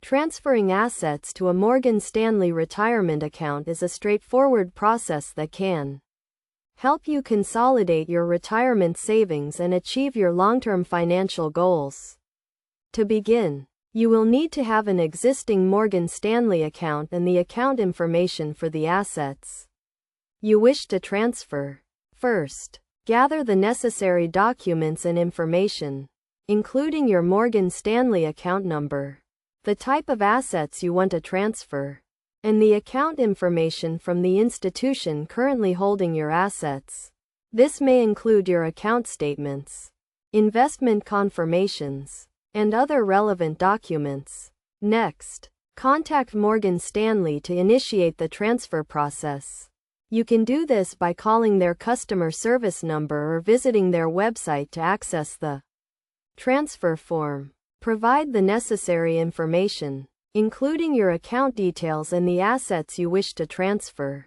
Transferring assets to a Morgan Stanley retirement account is a straightforward process that can help you consolidate your retirement savings and achieve your long-term financial goals. To begin, you will need to have an existing Morgan Stanley account and the account information for the assets you wish to transfer. First, gather the necessary documents and information, including your Morgan Stanley account number, the type of assets you want to transfer, and the account information from the institution currently holding your assets. This may include your account statements, investment confirmations, and other relevant documents. Next, contact Morgan Stanley to initiate the transfer process. You can do this by calling their customer service number or visiting their website to access the transfer form. Provide the necessary information, including your account details and the assets you wish to transfer.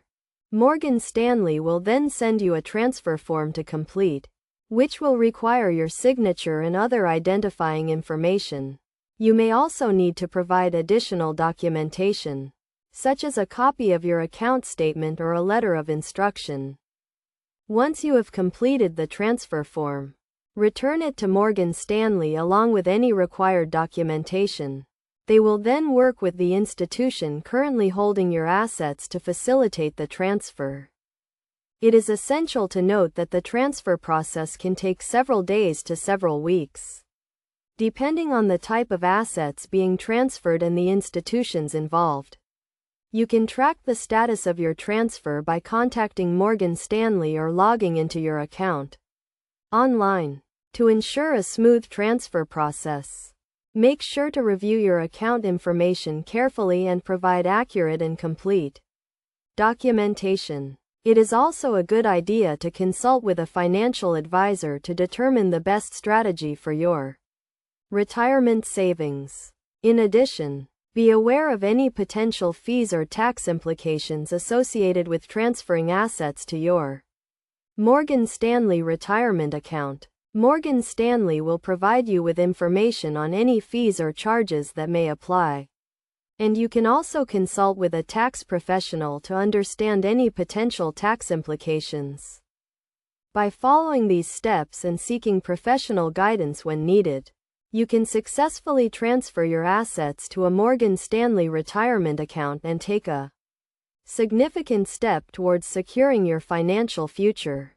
Morgan Stanley will then send you a transfer form to complete, which will require your signature and other identifying information. You may also need to provide additional documentation, such as a copy of your account statement or a letter of instruction. Once you have completed the transfer form, return it to Morgan Stanley along with any required documentation. They will then work with the institution currently holding your assets to facilitate the transfer. It is essential to note that the transfer process can take several days to several weeks, depending on the type of assets being transferred and the institutions involved. You can track the status of your transfer by contacting Morgan Stanley or logging into your account online. To ensure a smooth transfer process, make sure to review your account information carefully and provide accurate and complete documentation. It is also a good idea to consult with a financial advisor to determine the best strategy for your retirement savings. In addition, be aware of any potential fees or tax implications associated with transferring assets to your Morgan Stanley retirement account. Morgan Stanley will provide you with information on any fees or charges that may apply. And you can also consult with a tax professional to understand any potential tax implications. By following these steps and seeking professional guidance when needed, you can successfully transfer your assets to a Morgan Stanley retirement account and take a significant step towards securing your financial future.